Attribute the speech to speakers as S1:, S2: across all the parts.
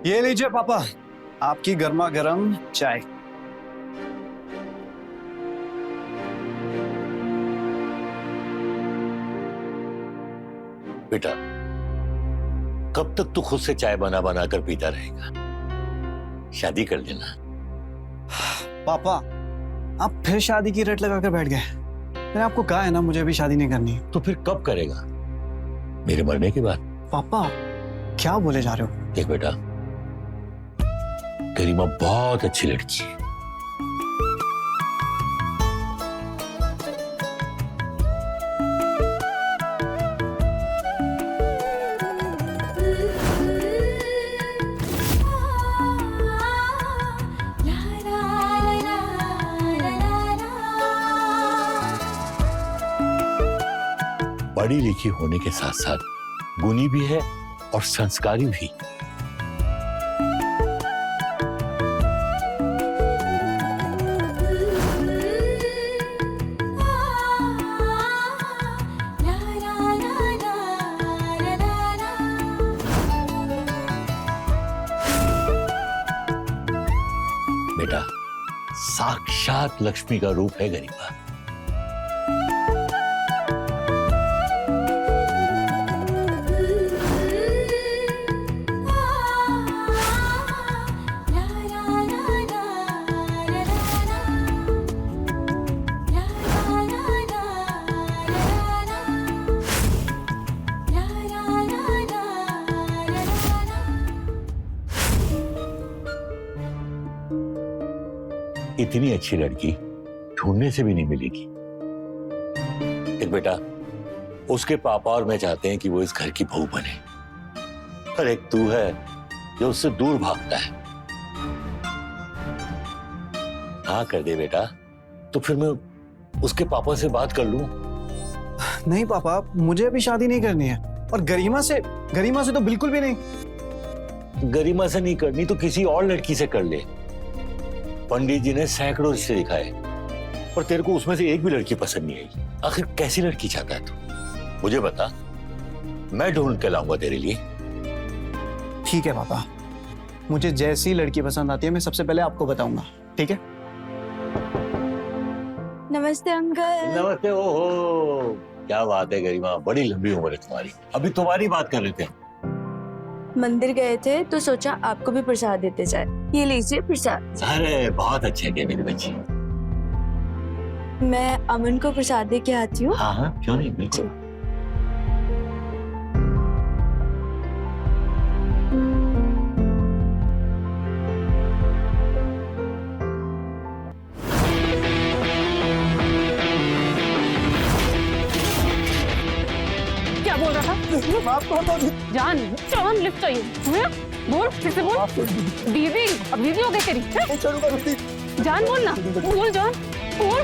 S1: ये लीजिए पापा, आपकी गर्मा गर्म चाय।
S2: बेटा, कब तक तू खुद से चाय बना बना कर पीता रहेगा? शादी कर लेना।
S1: पापा, आप फिर शादी की रट लगा कर बैठ गए। मैंने आपको कहा है ना, मुझे अभी शादी नहीं करनी।
S2: तो फिर कब करेगा? मेरे मरने के बाद?
S1: पापा, क्या बोले जा रहे हो?
S2: देख बेटा, गरिमा बहुत अच्छी लड़की है। पढ़ी लिखी होने के साथ साथ गुणी भी है और संस्कारी भी। बेटा, साक्षात लक्ष्मी का रूप है गरिमा। इतनी अच्छी लड़की ढूंढने से भी नहीं मिलेगी। देख बेटा, उसके पापा और मैं चाहते हैं कि वो इस घर की बहू बने, पर एक तू है जो उससे दूर भागता है। हाँ कर दे बेटा, तो फिर मैं उसके पापा से बात कर लूं।
S1: नहीं पापा, मुझे अभी शादी नहीं करनी है। और गरिमा से तो बिल्कुल भी नहीं।
S2: गरिमा से नहीं करनी तो किसी और लड़की से कर ले। पंडित जी ने सैकड़ों रिश्ते दिखाए, पर तेरे को उसमें से एक भी लड़की पसंद नहीं आई। आखिर कैसी लड़की चाहता है तू? मुझे बता, मैं ढूंढ के लाऊंगा तेरे लिए।
S1: ठीक है पापा, मुझे जैसी लड़की पसंद आती है मैं सबसे पहले आपको बताऊंगा, ठीक है?
S3: नमस्ते अंकल।
S2: नमस्ते। ओहो, क्या बात है गरिमा, बड़ी लंबी उम्र है तुम्हारी। अभी तुम्हारी बात कर रहे थे।
S3: मंदिर गए थे तो सोचा आपको भी प्रसाद देते जाए। ये लीजिए प्रसाद।
S2: अरे बहुत अच्छे है मेरी बच्ची।
S3: मैं अमन को प्रसाद दे के आती हूँ।
S2: हाँ हाँ, क्यों नहीं, बिल्कुल।
S4: क्या बोल रहा था? जान चौवन लिफ्ट चाहिए। बोल, फिर से बोल। दीदी, अब दीदी हो गई तेरी। जान बोल ना, बोल जान, बोल।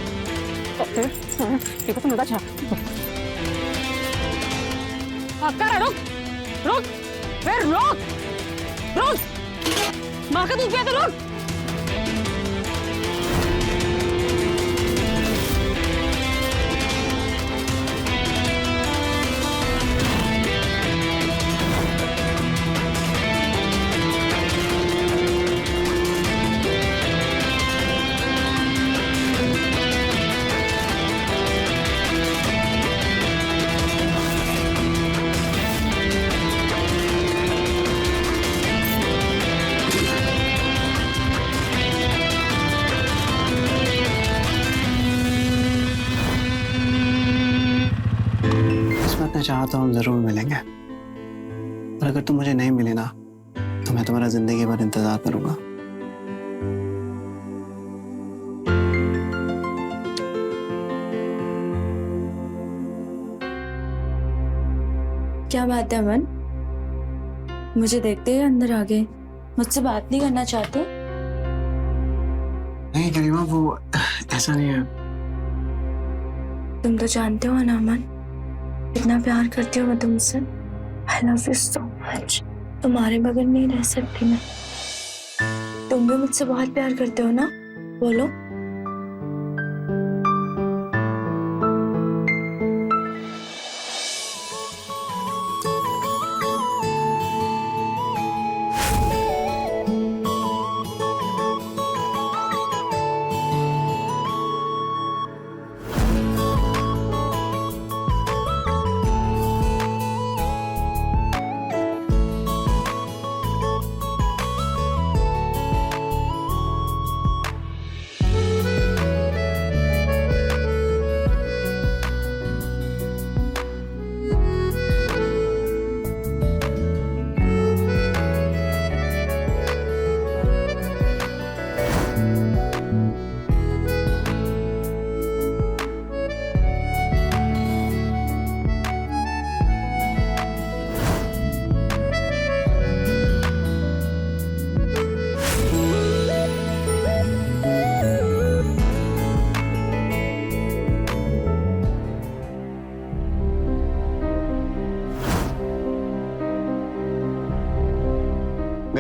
S4: देखो तुम लगा रुक रुक, फिर रुक रुक, माँ का दूध पिया तो रुक।
S1: मैं चाहता हूँ जरूर मिलेंगे, और अगर तुम मुझे नहीं मिले ना तो मैं तुम्हारा जिंदगी भर इंतजार करूंगा।
S3: क्या बात है अमन, मुझे देखते ही अंदर आ गए। मुझसे बात नहीं करना चाहते?
S1: नहीं गरिमा, वो ऐसा नहीं है।
S3: तुम तो जानते हो ना अमन, कितना प्यार करती हूँ मैं तुमसे। I love you so much। तुम्हारे बगैर नहीं रह सकती मैं। तुम भी मुझसे बहुत प्यार करते हो ना? बोलो।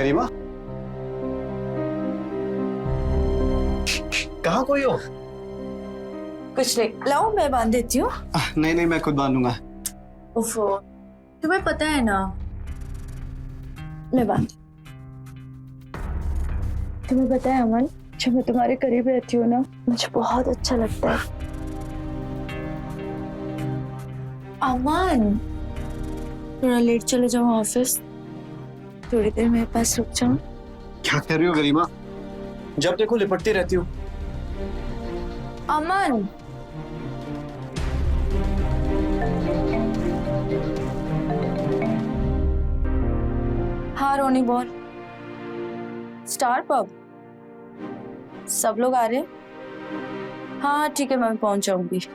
S1: गरिमा, कहाँ कोई हो?
S3: कुछ नहीं, लाओ मैं बांध देती हूँ।
S1: नहीं नहीं, मैं खुद बांधूंगा।
S3: उफ़ो, तुम्हें पता है ना, मैं बांध। तुम्हें पता है अमन, जब मैं तुम्हारे करीब रहती हूँ ना, मुझे बहुत अच्छा लगता है। अमन, थोड़ा लेट चले जाओ ऑफिस, थोड़ी देर मेरे पास रुक जाओ।
S1: क्या कर रही हो गरिमा? जब देखो लिपटती रहती हो।
S3: अमन, हाँ रोनी बोल। स्टार पब, सब लोग आ रहे हैं? हाँ ठीक है, मैं पहुंच जाऊंगी।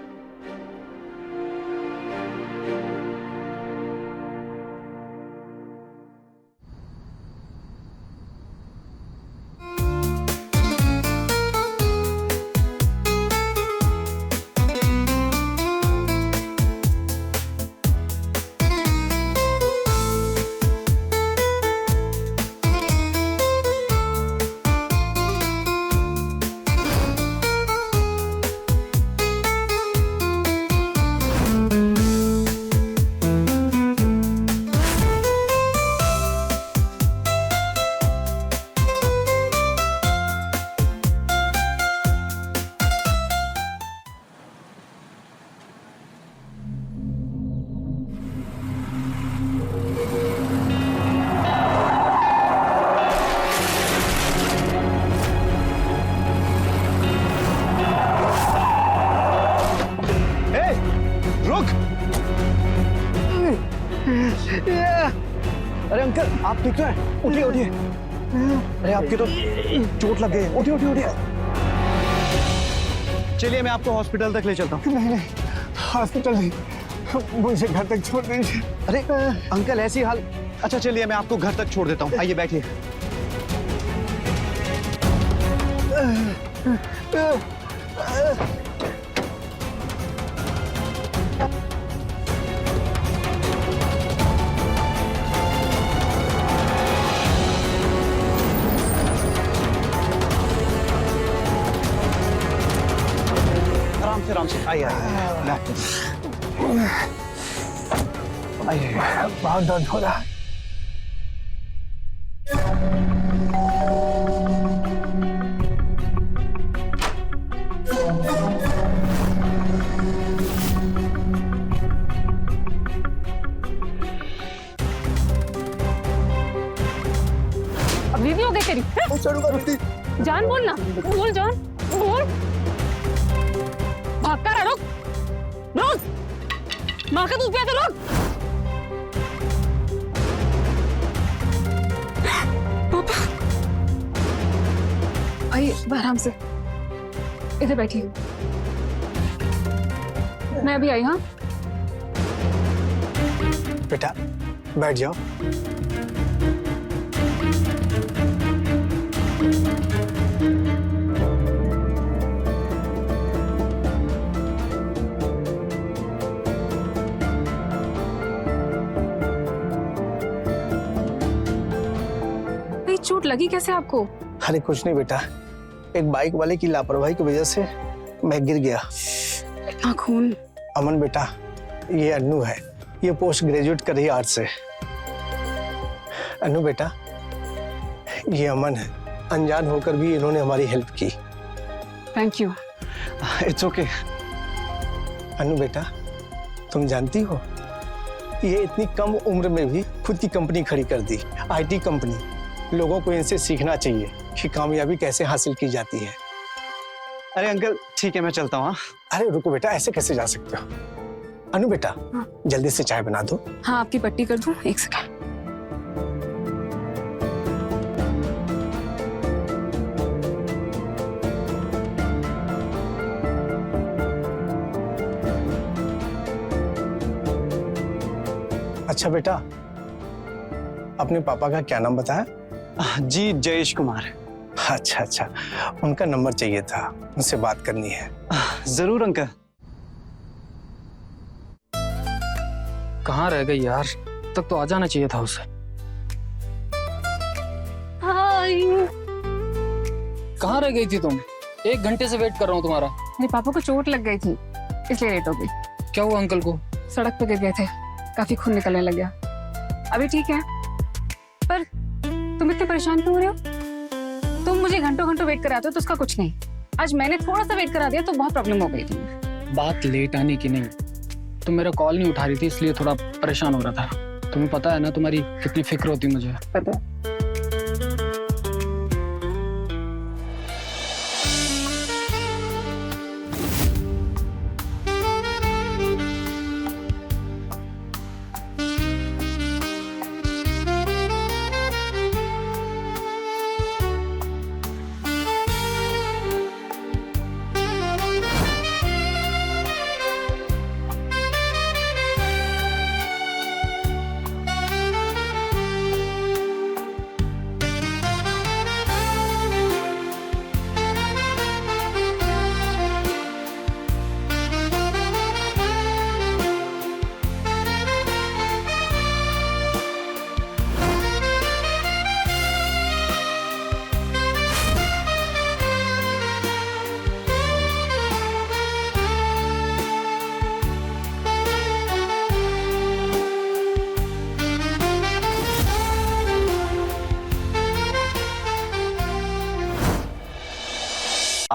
S1: अरे अंकल, आप ठीक है? उठिए उठिए। अरे आपकी तो चोट लग गई। उठिए उठिए उठिए। चलिए मैं आपको हॉस्पिटल तक ले चलता हूँ।
S5: नहीं नहीं, हॉस्पिटल नहीं, मुझे घर तक छोड़ दीजिए।
S1: अरे अंकल ऐसी हाल। अच्छा चलिए मैं आपको घर तक छोड़ देता हूँ, आइए बैठिए। आराम से आइए आइए।
S5: बहुत दर्द हो रहा है।
S4: अब वीडियो दे तेरी। जान बोल ना, बोल जान, बोल। भागता रहा, रुक रुक, माँ का दूध पिया तो रुक। पापा, आइए आराम से, इधर बैठिए। मैं अभी आई। हाँ
S5: बेटा बैठ जाओ।
S4: चोट लगी कैसे आपको?
S5: अरे कुछ नहीं बेटा, एक बाइक वाले की लापरवाही की वजह से मैं गिर गया।
S4: इतना खून।
S5: अमन बेटा, ये अन्नू है, ये पोस्ट ग्रेजुएट कर रही है आर्ट से। अन्नू बेटा, ये अमन है, अनजान होकर भी इन्होंने हमारी हेल्प की।
S4: Thank you.
S1: It's okay.
S5: Annu बेटा, तुम जानती हो ये इतनी कम उम्र में भी खुद की कंपनी खड़ी कर दी, आईटी कंपनी। लोगों को इनसे सीखना चाहिए कि कामयाबी कैसे हासिल की जाती है।
S1: अरे अंकल ठीक है, मैं चलता हूँ।
S5: अरे रुको बेटा, ऐसे कैसे जा सकते हो? अनु बेटा, जल्दी से चाय बना दो।
S4: हाँ आपकी पट्टी कर दूं, एक सेकंड।
S5: अच्छा बेटा, अपने पापा का क्या नाम बताया?
S1: जी जयेश कुमार।
S5: अच्छा अच्छा, उनका नंबर चाहिए था, उनसे बात करनी है।
S1: जरूर अंकल।
S6: कहाँ रह गई यार, तक तो आ जाना चाहिए था उसे। कहाँ रह गई थी तुम? 1 घंटे से वेट कर रहा हूँ तुम्हारा।
S4: मेरे पापा को चोट लग गई थी इसलिए लेट हो गई।
S6: क्या हुआ अंकल को?
S4: सड़क पे गिर गए थे, काफी खून निकलने लग गया। अभी ठीक है, पर तुम इतने परेशान क्यों हो रहे हो? तुम मुझे घंटों घंटों वेट कराते हो तो उसका कुछ नहीं। आज मैंने थोड़ा सा वेट करा दिया तो बहुत प्रॉब्लम हो गई थी।
S6: बात लेट आने की नहीं, तुम मेरा कॉल नहीं उठा रही थी इसलिए थोड़ा परेशान हो रहा था। तुम्हें पता है ना तुम्हारी कितनी फिक्र होती मुझे।
S4: पता।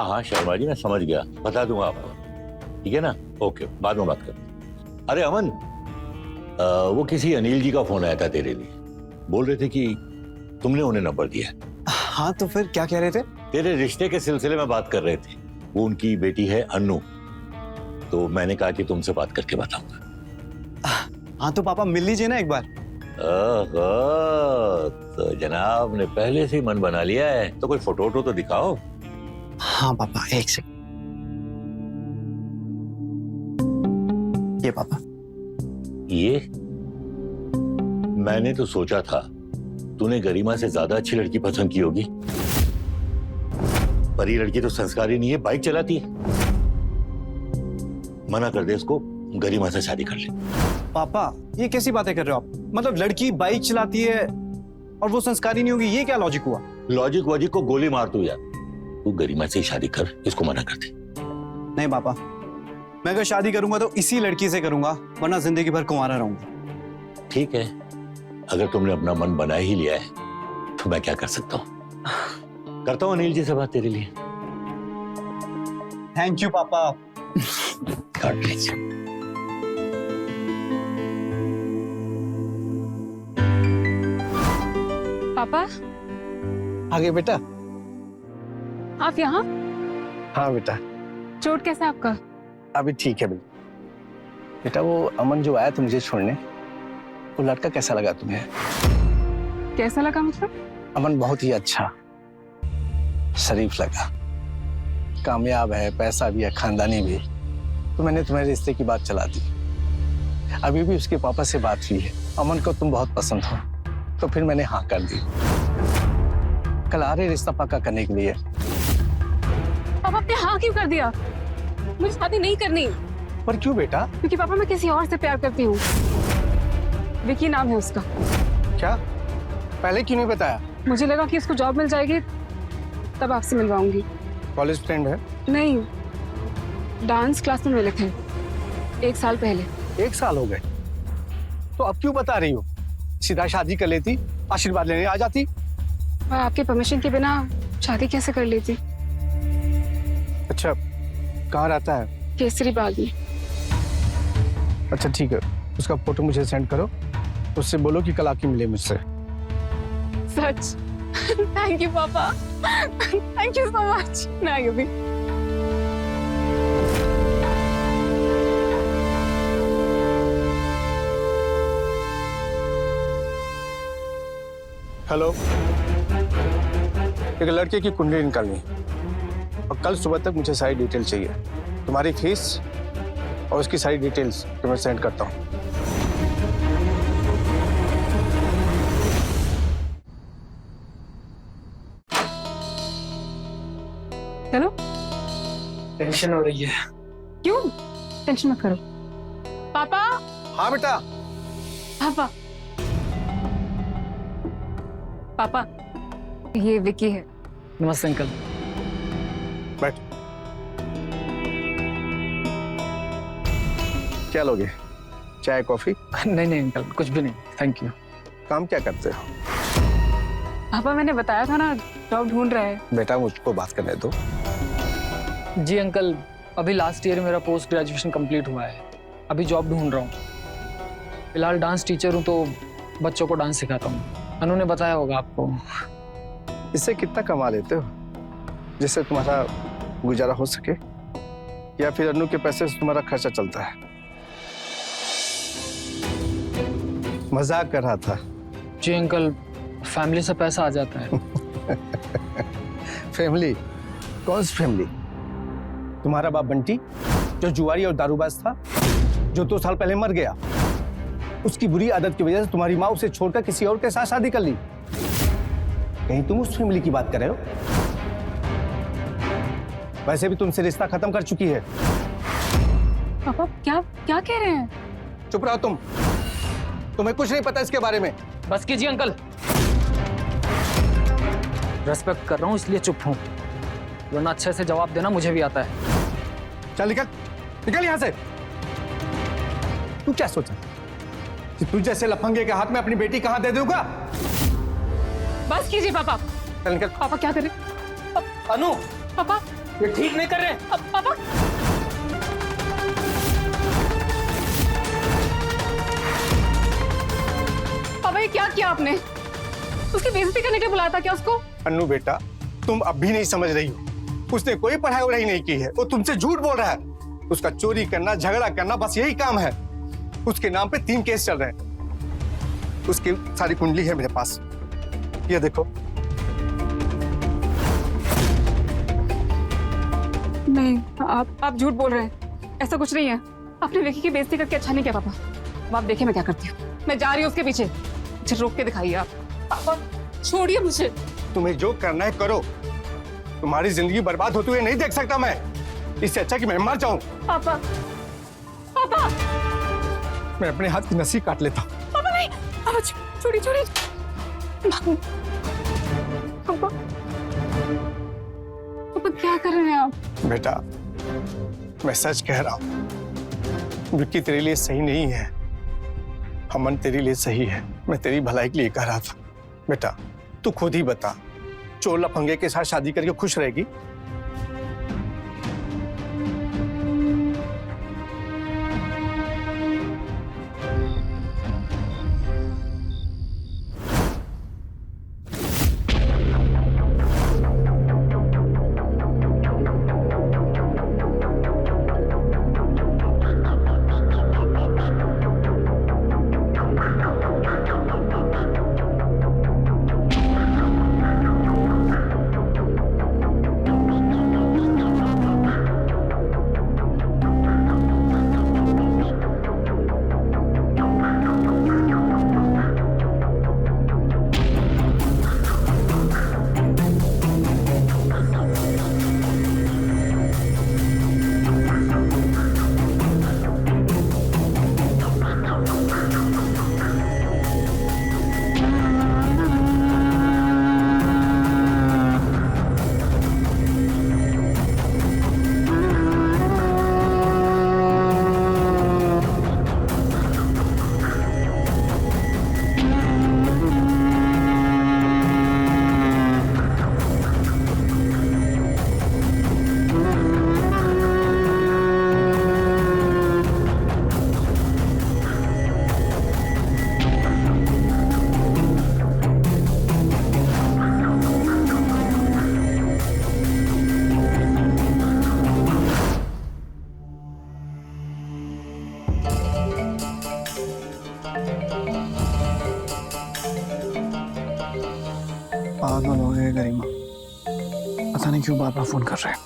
S2: हाँ शर्मा जी, मैं समझ गया, बता दूंगा आपको, ठीक है ना? ओके, बाद में बात करते। अरे अमन, वो किसी अनिल जी का फोन आया था तेरे लिए, बोल रहे थे कि तुमने उन्हें नंबर दिया।
S1: हाँ तो फिर क्या कह रहे थे?
S2: तेरे रिश्ते के सिलसिले में बात कर रहे थे। वो उनकी बेटी है अन्नू, तो मैंने कहा कि तुमसे बात करके बताऊंगा।
S1: हाँ तो पापा मिल लीजिए ना एक बार।
S2: ओहो, तो जनाब ने पहले से ही मन बना लिया है, तो कोई फोटो वोटो तो दिखाओ।
S1: हाँ पापा, एक सेकंड। ये पापा।
S2: ये मैंने तो सोचा था तूने गरिमा से ज्यादा अच्छी लड़की पसंद की होगी, पर ये लड़की तो संस्कारी नहीं है, बाइक चलाती है। मना कर दे इसको, गरिमा से शादी कर ले।
S1: पापा ये कैसी बातें कर रहे हो आप? मतलब लड़की बाइक चलाती है और वो संस्कारी नहीं होगी, ये क्या लॉजिक हुआ?
S2: लॉजिक वॉजिक को गोली मार तू यार। तू गरिमा से ही शादी कर, इसको मना कर दे।
S1: नहीं पापा, मैं अगर शादी करूंगा तो इसी लड़की से करूंगा, वरना जिंदगी भर कुंवारा रहूंगा।
S2: ठीक है, अगर तुमने अपना मन बना ही लिया है तो मैं क्या कर सकता हूँ। करता हूँ अनिल जी से बात तेरे लिए।
S1: थैंक यू पापा।
S2: God bless you.
S4: पापा
S5: आगे बेटा।
S4: आप यहाँ?
S5: हाँ बेटा,
S4: चोट कैसा है आपका?
S5: अभी ठीक है बेटा। बेटा वो अमन जो आया था मुझे छोड़ने, वो लड़का कैसा लगा तुम्हें?
S4: कैसा लगा मतलब?
S5: अमन बहुत ही अच्छा, शरीफ लगा, कामयाब है, पैसा भी है, खानदानी भी। तो मैंने तुम्हारे रिश्ते की बात चला दी। अभी भी उसके पापा से बात हुई है, अमन को तुम बहुत पसंद हो, तो फिर मैंने हाँ कर दी। कल आ रहे रिश्ता पक्का करने के लिए।
S4: पापा आपने हाँ क्यों कर दिया? मुझे शादी नहीं करनी।
S5: पर क्यों बेटा?
S4: क्योंकि पापा मैं किसी और से प्यार करती हूँ। विकी नाम है उसका।
S5: क्या? पहले क्यों नहीं बताया?
S4: मुझे लगा कि उसको जॉब मिल जाएगी तब आपसे मिलवाऊंगी।
S5: कॉलेज फ्रेंड है?
S4: नहीं, डांस क्लास में मिले थे 1 साल पहले।
S5: 1 साल हो गए, तो अब क्यों बता रही हो? सीधा शादी कर लेती, आशीर्वाद लेने आ जाती।
S4: मैं आपके परमिशन के बिना शादी कैसे कर लेती?
S5: अच्छा, कहाँ रहता है?
S4: केसरी बाग में।
S5: अच्छा ठीक है, उसका फोटो मुझे सेंड करो, उससे बोलो कि कल आके मिले मुझसे।
S4: सच? थैंक यू पापा, थैंक यू सो मच। मैं आई अभी।
S5: हेलो, एक लड़के की कुंडली निकालनी है और कल सुबह तक मुझे सारी डिटेल चाहिए। तुम्हारी फीस और उसकी सारी डिटेल्स तुम्हें सेंड करता हूँ।
S4: चलो।
S6: टेंशन हो रही है।
S4: क्यों? टेंशन मत करो। पापा।
S5: हाँ बेटा।
S4: पापा। पापा, ये विकी है।
S6: नमस्ते अंकल।
S5: बैठ। क्या लोगे, चाय कॉफी?
S6: नहीं नहीं अंकल, कुछ भी नहीं, थैंक यू।
S5: काम क्या करते हो?
S4: पापा मैंने बताया था ना, जॉब ढूंढ रहा है।
S5: बेटा मुझको बात करने दो।
S6: जी अंकल, अभी लास्ट ईयर मेरा पोस्ट ग्रेजुएशन कंप्लीट हुआ है, अभी जॉब ढूंढ रहा हूँ। फिलहाल डांस टीचर हूँ तो बच्चों को डांस सिखाता हूँ। अनु ने बताया होगा आपको।
S5: इससे कितना कमा लेते हो जिससे तुम्हारा गुजारा हो सके, या फिर अनु के पैसे से तुम्हारा खर्चा चलता है? मजाक कर रहा था।
S6: जी अंकल, फैमिली से पैसा आ जाता है।
S5: फैमिली? कौन सी फैमिली? तुम्हारा बाप बंटी जो जुआरी और दारूबाज था, जो 2 साल पहले मर गया, उसकी बुरी आदत की वजह से तुम्हारी माँ उसे छोड़कर किसी और के साथ शादी कर ली। कहीं तुम उस फैमिली की बात कर रहे हो? वैसे भी तुमसे रिश्ता खत्म कर चुकी है।
S4: पापा क्या क्या कह रहे हैं?
S5: चुप रहो तुम, तुम्हें कुछ नहीं पता इसके बारे में।
S6: बस कीजिए अंकल, रेस्पेक्ट कर रहा हूँ इसलिए चुप हूँ, वरना अच्छे से जवाब देना मुझे भी आता है।
S5: चल निकल, निकल यहाँ से। तू क्या सोचा कि तू जैसे लफंगे के हाथ में अपनी बेटी कहाँ दे दूंगा?
S4: बस कीजिए पापा।
S5: चल निकल।
S4: पापा क्या कर रहे?
S5: अनु,
S4: पापा
S5: ये ठीक नहीं कर रहे।
S4: पापा पापा ये क्या किया आपने? उसकी बेइज्जती करने के लिए बुलाया था क्या उसको?
S5: अन्नू बेटा, तुम अब भी नहीं समझ रही हो। उसने कोई पढ़ाई वढ़ाई नहीं की है, वो तुमसे झूठ बोल रहा है। उसका चोरी करना, झगड़ा करना, बस यही काम है। उसके नाम पे 3 केस चल रहे हैं। उसकी सारी कुंडली है मेरे पास, ये देखो।
S4: नहीं, आप झूठ बोल रहे हैं, ऐसा कुछ नहीं है। आपने विकी की बेइज्जती करके अच्छा नहीं किया पापा। अब आप देखिए मैं क्या करती हूँ, मैं जा रही हूँ उसके पीछे। मुझे रोक के दिखाइए आप। पापा छोड़िए मुझे।
S5: तुम्हें जो करना है करो, तुम्हारी जिंदगी बर्बाद होते हुए नहीं देख सकता मैं। इससे अच्छा कि मैं मर जाऊं।
S4: पापा पापा
S5: मैं अपने हाथ की नसी काट लेता।
S4: पापा नहीं, पापा छोड़िए छोड़िए। पापा पापा क्या कर रहे हैं आप?
S5: बेटा, मैं सच कह रहा हूं, विक्की तेरे लिए सही नहीं है, अमन तेरे लिए सही है। मैं तेरी भलाई के लिए कह रहा था। बेटा तू खुद ही बता, चोर लफंगे के साथ शादी करके खुश रहेगी?
S1: पागल हो गए गरिमा, पता नहीं क्यों बार बार फोन कर रहे हैं।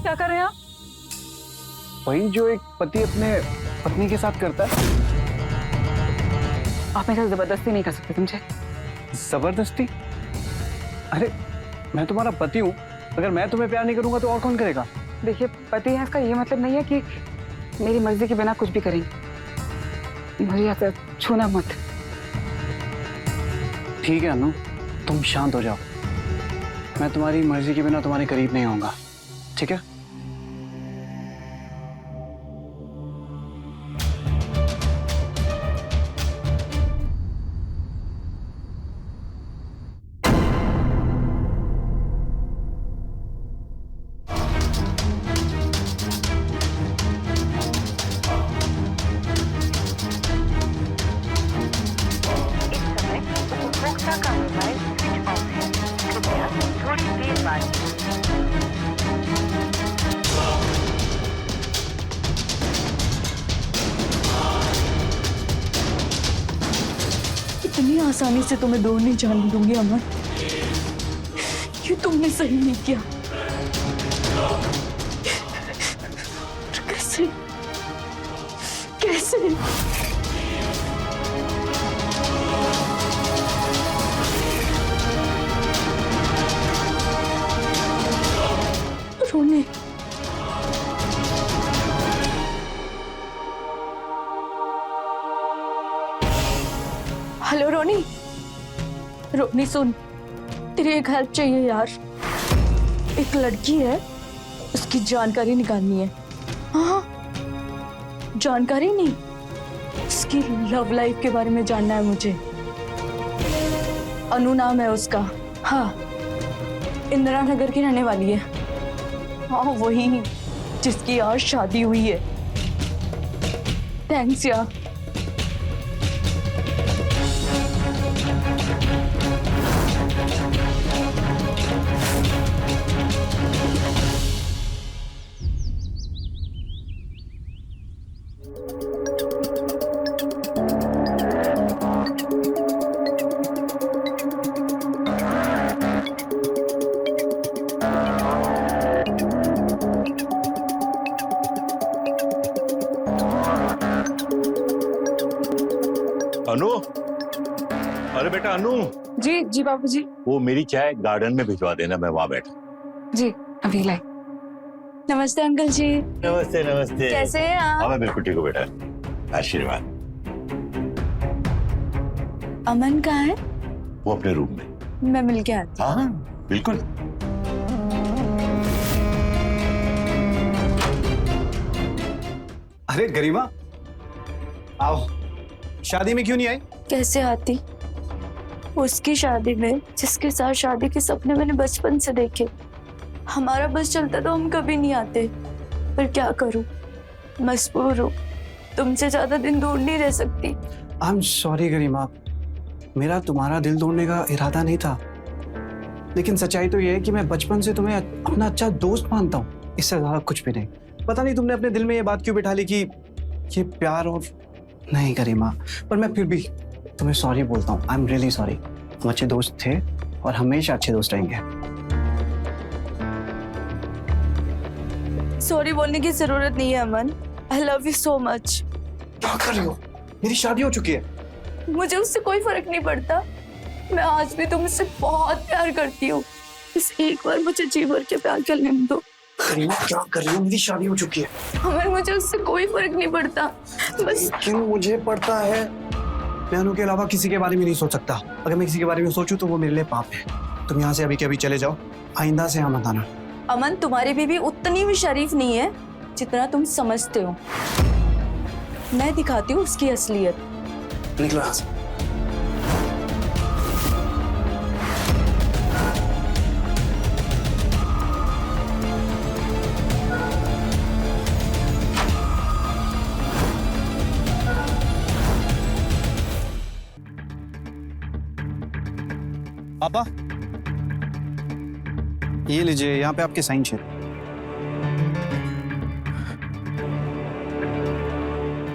S4: क्या कर रहे हैं आप?
S1: वही जो एक पति अपने पत्नी के साथ करता है।
S4: आप मेरे साथ जबरदस्ती नहीं कर सकते, समझे?
S1: जबरदस्ती? अरे मैं तुम्हारा पति हूँ, अगर मैं तुम्हें प्यार नहीं करूंगा तो और कौन करेगा?
S4: देखिए, पति है इसका ये मतलब नहीं है कि मेरी मर्जी के बिना कुछ भी करेंगे। मुझे ऐसा छूना मत।
S1: ठीक है अनु, तुम शांत हो जाओ। मैं तुम्हारी मर्जी के बिना तुम्हारे करीब नहीं आऊंगा, ठीक है?
S7: उपभोक्ता का मोबाइल स्विच ऑफ है। कृपया थोड़ी देर बाद
S3: इतनी आसानी से तुम्हें दूर नहीं जाने दूंगी अमन। ये तुमने सही नहीं किया। कैसे कैसे रोने, हेलो रोनी। रोनी सुन, तेरी एक हेल्प चाहिए यार। एक लड़की है, उसकी जानकारी निकालनी है। हाँ, जानकारी नहीं, उसकी लव लाइफ के बारे में जानना है मुझे। अनु नाम है उसका। हाँ, इंदिरा नगर की रहने वाली है। हाँ वही जिसकी आज शादी हुई है। थैंक्स यार।
S2: अनु, अरे बेटा अनु,
S4: जी जी बाबू जी।
S2: वो मेरी चाय गार्डन में भिजवा देना, मैं वहां बैठा।
S4: जी अभी लाई।
S3: नमस्ते अंकल जी।
S2: नमस्ते नमस्ते।
S3: कैसे हैं आप?
S2: हाँ मैं बिल्कुल ठीक हूँ बेटा, आशीर्वाद।
S3: अमन कहाँ है?
S2: वो अपने रूम में।
S3: मैं मिल के आती हूँ।
S2: हाँ बिल्कुल।
S1: अरे गरिमा, आओ। शादी में क्यों नहीं आई?
S3: कैसे आती? उसकी शादी में जिसके साथ शादी के सपने मैंने बचपन से देखे। हमारा बस चलता तो हम कभी नहीं आते, पर क्या करूं, मजबूर हूं। तुमसे ज्यादा दिन दूर नहीं रह सकती।
S1: आई एम सॉरी गरिमा, मेरा तुम्हारा दिल तोड़ने का इरादा नहीं था, लेकिन सच्चाई तो ये है कि मैं बचपन से तुम्हें अपना अच्छा दोस्त मानता हूँ, इससे ज्यादा कुछ भी नहीं। पता नहीं तुमने अपने दिल में ये बात क्यों बिठा ली कि ये प्यार और नहीं गरिमा, पर मैं फिर भी तुम्हें सॉरी बोलता हूँ। I am really sorry. हम अच्छे दोस्त थे और हमेशा अच्छे दोस्त रहेंगे।
S3: सॉरी बोलने की जरूरत नहीं है Aman. I love you so much.
S1: क्या कर रही हो? मेरी शादी हो चुकी है।
S3: मुझे उससे कोई फर्क नहीं पड़ता। मैं आज भी तुमसे बहुत प्यार करती हूँ। इस एक बार मुझे जी भर के प्यार करने दो।
S1: गरिमा क्या कर रही हो? मेरी शादी हो चुकी है।
S3: अमन मुझे उससे कोई फर्क नहीं पड़ता, बस
S1: क्यों मुझे पड़ता है? मैं अनु के अलावा किसी के बारे में नहीं सोच सकता। अगर मैं किसी के बारे में सोचूं तो वो मेरे लिए पाप है। तुम यहाँ से अभी के अभी चले जाओ, आइंदा से यहाँ मत आना।
S3: अमन तुम्हारी बीवी उतनी भी शरीफ नहीं है जितना तुम समझते हो। मैं दिखाती हूँ उसकी असलियत।
S1: निकलो यहाँ से। पापा ये लीजिए, यहाँ पे आपके साइन चाहिए।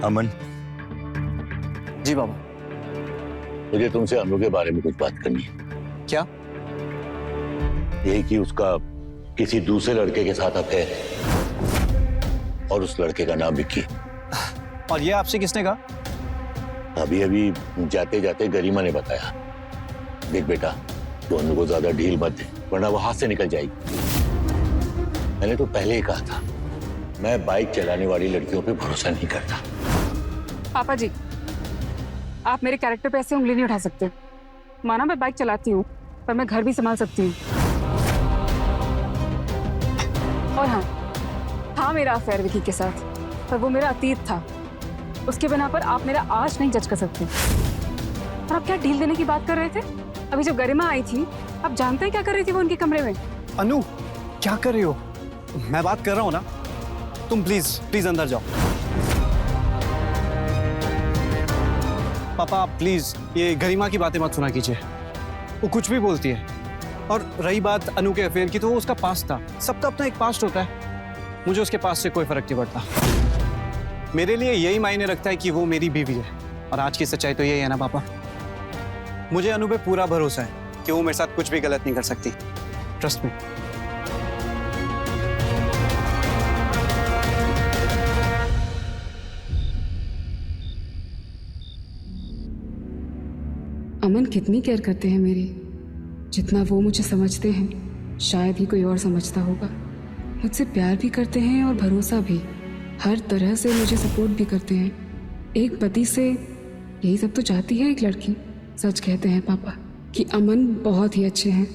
S2: अमन,
S1: जी बाबा।
S2: मुझे तुमसे अनु के बारे में कुछ बात करनी है।
S1: क्या?
S2: यही कि उसका किसी दूसरे लड़के के साथ अफेयर है और उस लड़के का नाम विक्की।
S1: और ये आपसे किसने कहा?
S2: अभी अभी जाते जाते गरिमा ने बताया। देख बेटा, तू अनु को ज्यादा ढील मत दे, वरना वो हाथ से निकल जाएगी। मैंने तो पहले ही कहा था, मैं बाइक चलाने वाली लड़कियों पे भरोसा नहीं करता।
S4: पापा जी, आप मेरे कैरेक्टर पे ऐसे उंगली नहीं उठा सकते। माना मैं बाइक चलाती हूँ, पर मैं घर भी संभाल सकती हूँ। और हाँ, था मेरा अफेयर विकी के साथ, पर वो मेरा अतीत था। उसके बिना पर आप मेरा आज नहीं जज कर सकते। और आप क्या ढील देने की बात कर रहे थे? अभी जब गरिमा आई थी, आप जानते हैं क्या कर रही थी वो उनके कमरे में?
S1: अनु, क्या कर रही हो? मैं बात कर रहा हूँ ना, तुम प्लीज प्लीज अंदर जाओ। पापा आप प्लीज ये गरिमा की बातें मत सुना कीजिए, वो कुछ भी बोलती है। और रही बात अनु के अफेयर की, तो वो उसका पास्ट था। सबका अपना एक पास्ट होता है, मुझे उसके पास्ट से कोई फर्क नहीं पड़ता। मेरे लिए यही मायने रखता है कि वो मेरी बीवी है। और आज की सच्चाई तो यही है ना पापा, मुझे अनु पे पूरा भरोसा है कि वो मेरे साथ कुछ भी गलत नहीं कर सकती। Trust me.
S4: अमन कितनी केयर करते हैं मेरी, जितना वो मुझे समझते हैं शायद ही कोई और समझता होगा। मुझसे प्यार भी करते हैं और भरोसा भी, हर तरह से मुझे सपोर्ट भी करते हैं। एक पति से यही सब तो चाहती है एक लड़की। सच कहते हैं पापा कि अमन बहुत ही अच्छे हैं।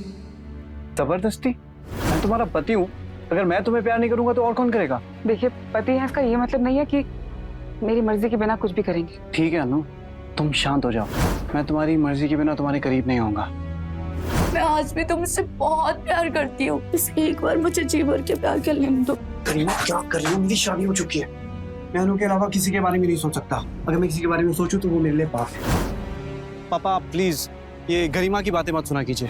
S1: जबरदस्ती? मैं तुम्हारा पति हूँ, अगर मैं तुम्हें प्यार नहीं करूंगा तो और कौन करेगा?
S4: देखिए, पति है इसका ये मतलब नहीं है कि मेरी मर्जी के बिना कुछ भी करेंगे।
S1: ठीक है अनु, तुम शांत हो जाओ। मैं तुम्हारी मर्जी के बिना तुम्हारे करीब नहीं आऊंगा।
S3: मैं आज भी तुमसे बहुत प्यार करती हूँ, बस एक बार मुझे जी भर के प्यार कर लेने दो।
S1: करीना क्या कर रही हो? मेरी शादी हो चुकी है, मैं अनु के अलावा किसी के बारे में नहीं सोच सकता। अगर मैं किसी के बारे में सोचूं तो वो मेरे लिए पाप है। पापा आप प्लीज ये गरिमा की बातें मत सुना कीजिए।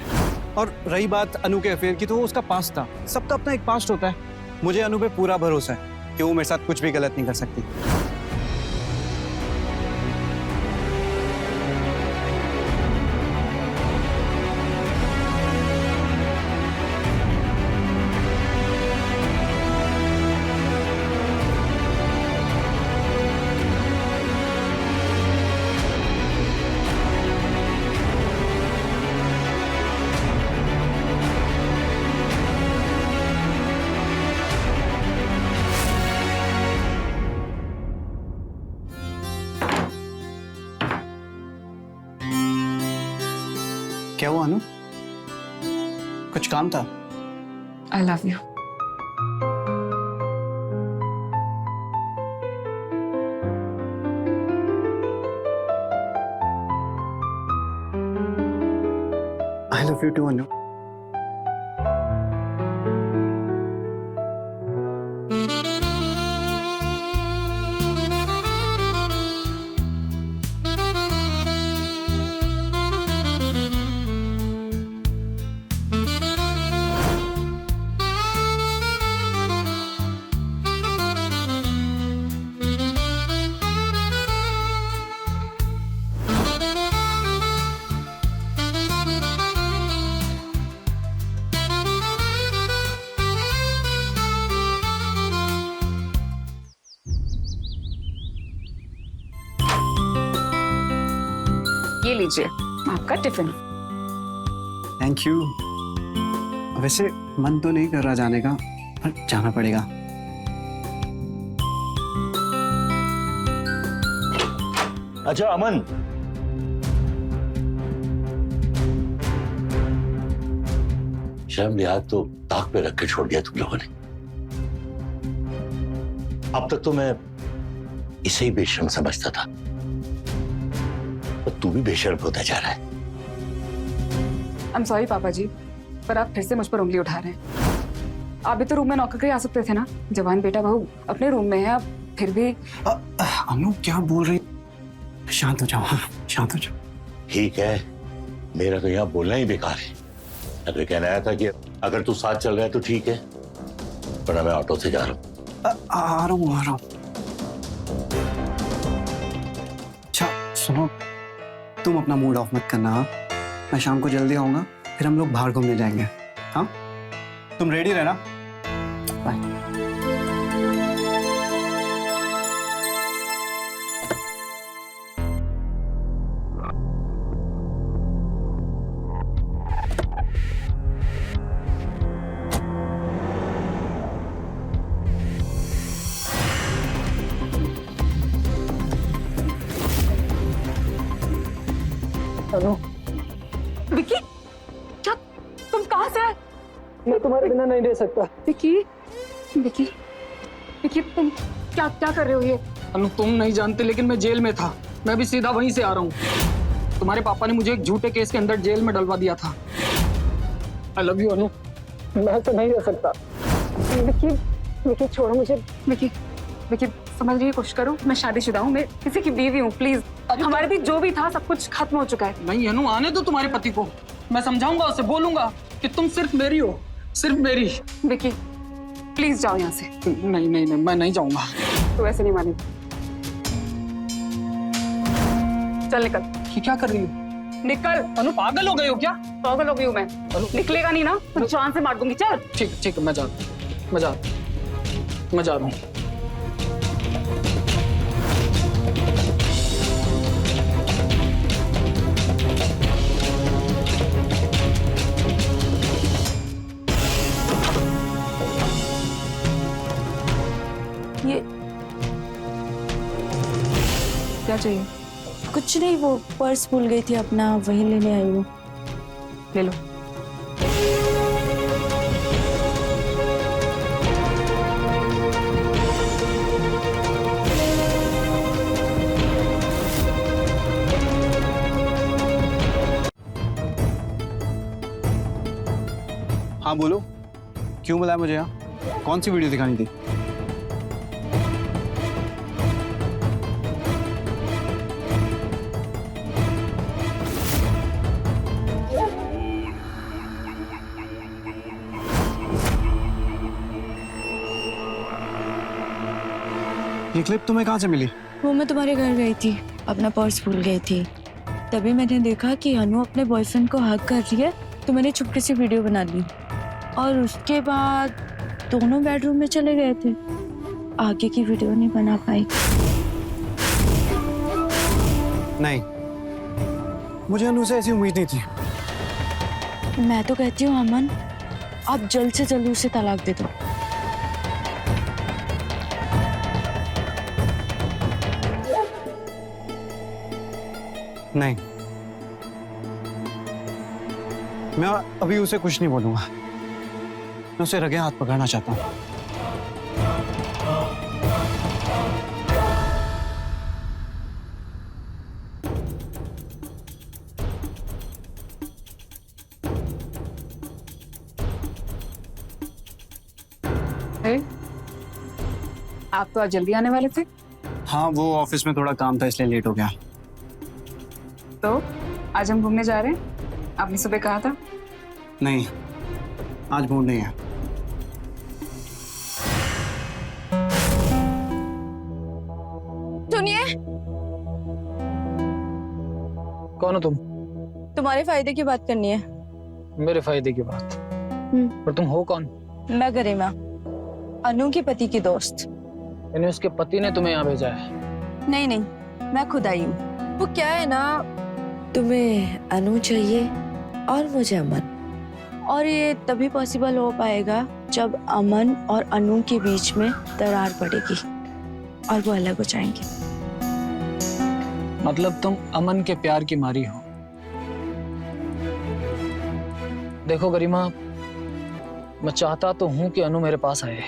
S1: और रही बात अनु के अफेयर की, तो वो उसका पास्ट था। सबका अपना एक पास्ट होता है, मुझे अनु पे पूरा भरोसा है कि वो मेरे साथ कुछ भी गलत नहीं कर सकती। क्या हुआ अनु? कुछ काम था?
S4: I love you.
S1: I love you too Anu.
S4: ये लीजिए आपका टिफिन।
S1: Thank you. वैसे मन तो नहीं कर रहा जाने का, पर जाना पड़ेगा।
S2: अच्छा अमन, शर्म लिहाज तो ताक पे रख के छोड़ दिया तुम लोगों ने। अब तक तो मैं इसे ही बेशर्म समझता था, तू भी बेशर्म होता जा रहा है।
S4: आई एम सॉरी पापा जी, पर आप फिर से मुझ पर उंगली उठा रहे हैं। आप भी तो रूम में नौकर के आ सकते थे ना। जवान बेटा बहू अपने रूम में है, आप फिर भी।
S1: अनु क्या बोल रही? शांत हो जाओ, हाँ शांत हो जाओ। ठीक
S2: है, मेरा तो यहाँ बोलना ही बेकार है। अगर कहना आया था कि अगर तू साथ चल रहा है तो ठीक है, वरना मैं ऑटो से जा रहा हूँ।
S1: आ रहा हूँ। अच्छा सुनो, तुम अपना मूड ऑफ मत करना। हाँ, मैं शाम को जल्दी आऊंगा, फिर हम लोग बाहर घूमने जाएंगे। हाँ, तुम रेडी रहना। बाय।
S6: अनु,
S4: विकी, क्या तुम कहाँ से आए?
S6: मैं तुम्हारे बिना नहीं रह सकता।
S4: विकी, विकी, विकी, तुम क्या क्या कर रहे हो ये?
S6: अनु, तुम नहीं जानते लेकिन मैं जेल में था। मैं भी सीधा वहीं से आ रहा हूँ। तुम्हारे पापा ने मुझे एक झूठे केस के अंदर जेल में डलवा दिया था। आई लव यू अनु, मैं ऐसे नहीं रह सकता।
S4: विकी, विकी छोड़ो मुझे। विकी, विकी समझने की कोशिश करो, मैं शादीशुदा हूँ, मैं किसी की बीवी हूँ। प्लीज, हमारे बीच जो भी था सब कुछ खत्म हो चुका है।
S6: नहीं अनु, आने दो तुम्हारे पति को। मैं समझाऊंगा उसे, बोलूंगा कि तुम सिर्फ मेरी हो, सिर्फ मेरी।
S4: विकी प्लीज जाओ यहाँ से।
S6: नहीं नहीं नहीं, मैं नहीं जाऊंगा।
S4: तू ऐसे नहीं मानेगा। चल निकल।
S6: ये क्या कर रही हो
S4: निकल।
S6: अनु? पागल हो गई हो क्या?
S4: पागल हो गई हूँ मैं। निकलेगा नहीं ना तो जान से मार दूंगी। चल।
S6: ठीक ठीक, मैं जा रहा हूँ।
S3: ये
S4: क्या चाहिए?
S3: कुछ नहीं, वो पर्स भूल गई थी अपना, वही लेने आई हूँ।
S4: ले लो।
S1: हाँ बोलो, क्यों बुलाया मुझे यहाँ? कौन सी वीडियो दिखानी थी? ये क्लिप तुम्हें कहाँ से मिली?
S3: वो मैं तुम्हारे घर गई थी, अपना पर्स भूल गई थी। तभी मैंने देखा कि अनु अपने बॉयफ्रेंड को हग कर रही है, तो मैंने चुपके से वीडियो बना ली। और उसके बाद दोनों बेडरूम में चले गए थे। आगे की वीडियो नहीं बना पाई।
S1: नहीं, मुझे अनु से ऐसी उम्मीद नहीं थी।
S3: मैं तो कहती हूँ अमन, आप जल्द से जल्द उसे तलाक दे दो।
S1: नहीं, मैं अभी उसे कुछ नहीं बोलूंगा। मैं उसे रगे हाथ पकड़ना चाहता हूँ।
S4: आप तो आज जल्दी आने वाले थे।
S1: हाँ, वो ऑफिस में थोड़ा काम था इसलिए लेट हो गया।
S4: तो आज हम घूमने जा रहे हैं, आपने सुबह कहा था।
S1: नहीं, आज मूड नहीं है।
S3: सुनिए,
S6: कौन हो तुम?
S3: तुम्हारे फायदे की बात करनी है।
S6: मेरे फायदे की बात? पर तुम हो कौन?
S3: मैं गरिमा, अनु के पति की दोस्त।
S6: यानी उसके पति ने तुम्हें यहाँ भेजा है?
S3: नहीं नहीं, मैं खुद आई हूँ। वो क्या है ना, तुम्हें अनु चाहिए और मुझे अमन, और ये तभी पॉसिबल हो पाएगा जब अमन और अनु के बीच में दरार पड़ेगी और वो अलग हो जाएंगे।
S6: मतलब तुम अमन के प्यार की मारी हो? देखो गरिमा, मैं चाहता तो हूं कि अनु मेरे पास आए,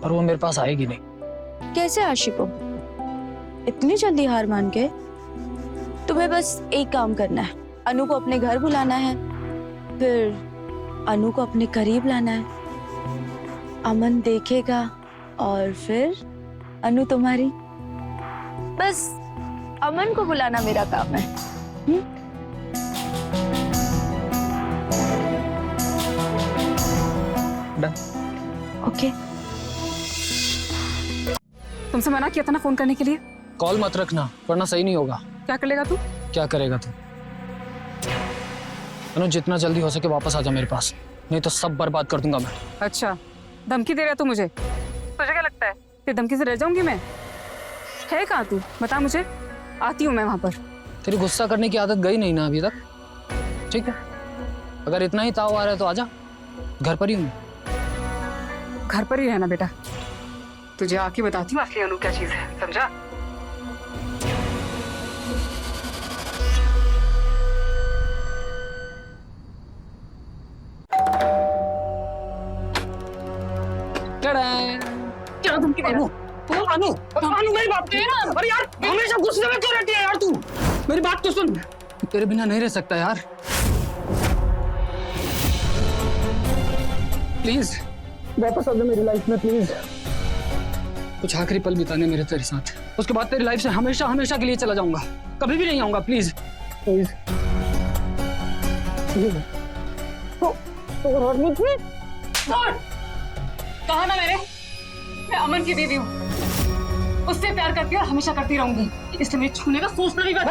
S6: पर वो मेरे पास आएगी नहीं।
S3: कैसे आशिको, इतनी जल्दी हार मान के? तुम्हें बस एक काम करना है, अनु को अपने घर बुलाना है, फिर अनु को अपने करीब लाना है। अमन देखेगा और फिर अनु तुम्हारी। बस अमन को बुलाना मेरा काम है।
S6: डन।
S3: ओके।
S4: तुमसे मना किया था ना फोन करने के लिए।
S6: कॉल मत रखना वरना सही नहीं होगा।
S4: क्या कर लेगा तू?
S6: क्या करेगा तू? अनु, जितना जल्दी हो सके वापस आ जा मेरे पास, नहीं तो सब बर्बाद कर दूंगा मैं।
S4: अच्छा, धमकी दे रहा तू मुझे? तुझे क्या लगता है कि धमकी से रह जाऊंगी मैं? है कहाँ तू, बता मुझे, आती हूँ मैं वहां पर।
S6: तेरी गुस्सा करने की आदत गई नहीं ना अभी तक? ठीक है, अगर इतना ही ताव आ रहा है तो आजा, घर पर ही हूँ।
S4: घर पर ही रहना बेटा, तुझे आके बताती हूँ असली अनु क्या चीज है, समझा?
S6: अनु अनु अनु मेरी बात सुन। अरे यार हमेशा गुस्से में क्यों रहती है यार तू? मेरी बात तो सुन। तेरे बिना नहीं रह सकता यार, प्लीज वापस आ जा मेरी लाइफ में प्लीज। कुछ आखिरी पल बिताने मेरे तेरे साथ, उसके बाद तेरी लाइफ से हमेशा हमेशा के लिए चला जाऊंगा, कभी भी नहीं आऊंगा। प्लीज प्लीज
S4: कहा ना मैं अमन की बीवी हूँ, उससे प्यार करती और हमेशा करती रहूंगी, इसलिए मेरे छूने का सोचना भी बंद कर।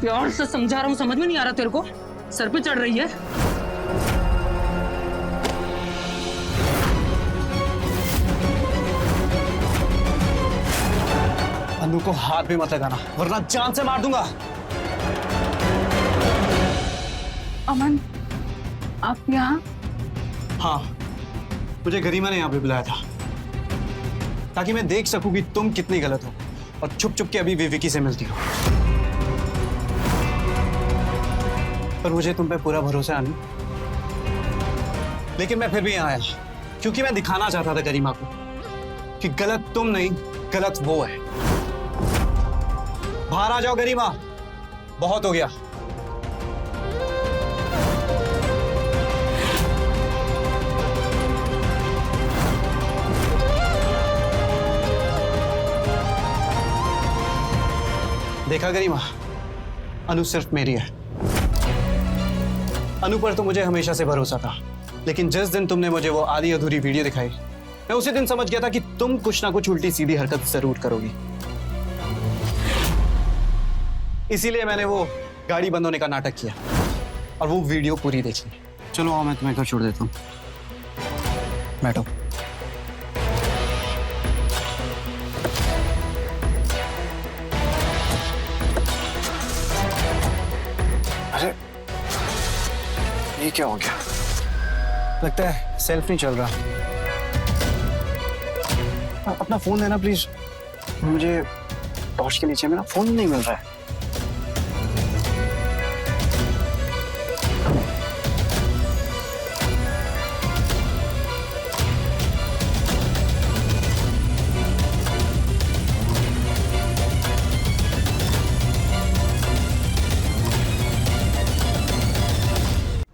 S4: प्यार से समझा रहा हूँ, समझ में नहीं आ रहा तेरे को? सर पे चढ़ रही है।
S1: अनु को हाथ भी मत लगाना वरना जान से मार दूंगा।
S4: अमन आप यहाँ?
S1: हाँ, मुझे गरिमा ने यहाँ पे बुलाया था ताकि मैं देख सकूं कि तुम कितनी गलत हो और छुप छुप के अभी भी विकी से मिलती हो। पर मुझे तुम पे पूरा भरोसा है अनु, लेकिन मैं फिर भी यहाँ आया क्योंकि मैं दिखाना चाहता था गरिमा को कि गलत तुम नहीं, गलत वो है। बाहर आ जाओ गरिमा, बहुत हो गया। देखा गरिमा, अनु सिर्फ मेरी है। अनु पर तो मुझे हमेशा से भरोसा था, लेकिन जिस दिन तुमने मुझे वो आधी अधूरी वीडियो दिखाई, मैं उसी दिन समझ गया था कि तुम कुछ ना कुछ उल्टी सीधी हरकत जरूर करोगी। इसीलिए मैंने वो गाड़ी बंद होने का नाटक किया और वो वीडियो पूरी देखी। चलो आओ, मैं तुम्हें घर छोड़ देता हूँ, बैठो। अरे ये क्या हो गया? लगता है सेल्फ नहीं चल रहा। अपना फोन देना प्लीज, मुझे टॉर्च के नीचे मेरा फोन नहीं मिल रहा है।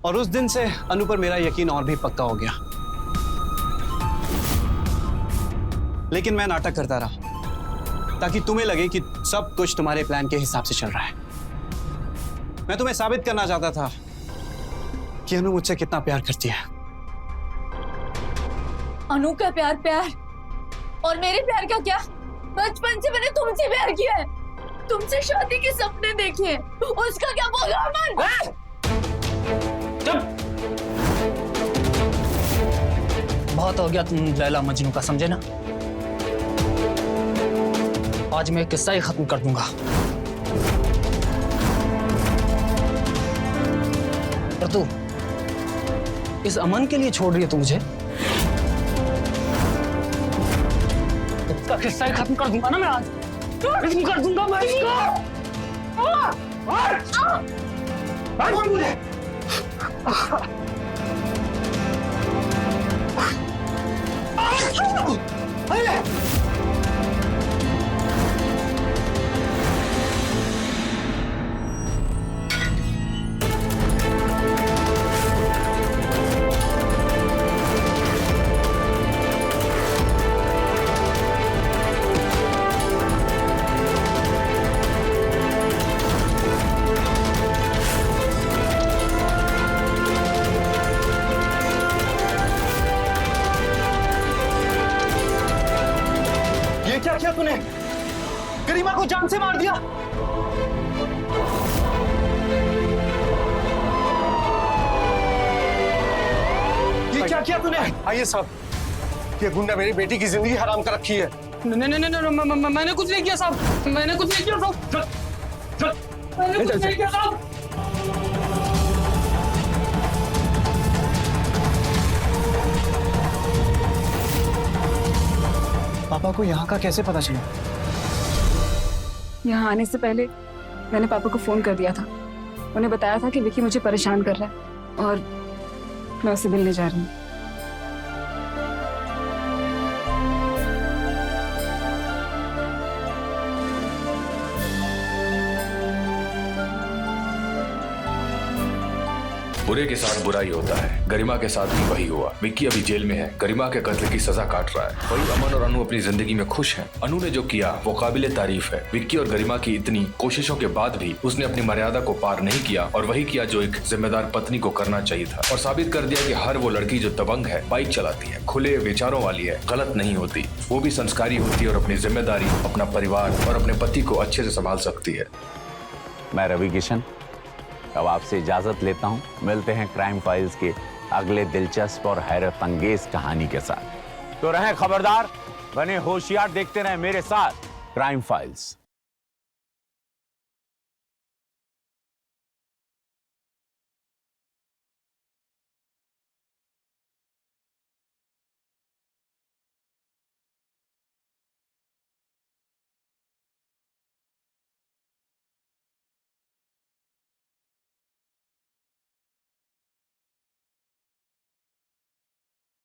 S1: और उस दिन से अनु पर मेरा यकीन और भी पक्का हो गया, लेकिन मैं नाटक करता रहा ताकि तुम्हें लगे कि सब कुछ तुम्हारे प्लान के हिसाब से चल रहा है। मैं तुम्हें साबित करना चाहता था कि अनु मुझसे कितना प्यार करती है।
S3: अनु का प्यार प्यार और मेरे प्यार का क्या? बचपन से मैंने तुमसे प्यार किया है, तुमसे शादी के सपने देखे हैं, उसका क्या बोला अमन?
S6: बहुत हो गया तुम लैला मजनू का, समझे ना? आज मैं किस्सा ही खत्म कर दूंगा। और तू इस अमन के लिए छोड़ रही है तू मुझे? इसका किस्सा ही खत्म कर दूंगा ना मैं आज, खत्म कर दूंगा मैं इसको।
S1: क्या किया तूने? गरिमा को जान से मार दिया। ये क्या किया तूने?
S5: आइए साहब, ये गुंडा मेरी बेटी की जिंदगी हराम कर रखी है।
S6: नहीं नहीं नहीं, मैंने कुछ नहीं किया साहब, मैंने कुछ नहीं किया साहब, मैंने कुछ नहीं किया साहब।
S1: पापा को यहाँ का कैसे पता चला?
S4: यहाँ आने से पहले मैंने पापा को फोन कर दिया था, उन्हें बताया था कि विकी मुझे परेशान कर रहा है और मैं उसे मिलने जा रही हूँ।
S8: बुरे के साथ बुरा ही होता है। गरिमा के साथ भी वही हुआ। विक्की अभी जेल में है, गरिमा के कत्ल की सजा काट रहा है। वही अमन और अनु अपनी जिंदगी में खुश हैं। अनु ने जो किया वो काबिले तारीफ है। विक्की और गरिमा की इतनी कोशिशों के बाद भी उसने अपनी मर्यादा को पार नहीं किया और वही किया जो एक जिम्मेदार पत्नी को करना चाहिए था, और साबित कर दिया कि हर वो लड़की जो दबंग है, बाइक चलाती है, खुले विचारों वाली है, गलत नहीं होती। वो भी संस्कारी होती है और अपनी जिम्मेदारी, अपना परिवार और अपने पति को अच्छे से संभाल सकती है।
S9: मैं रवि किशन अब आपसे इजाजत लेता हूं। मिलते हैं क्राइम फाइल्स के अगले दिलचस्प और हैरत अंगेज कहानी के साथ। तो रहें खबरदार, बने होशियार, देखते रहें मेरे साथ क्राइम फाइल्स।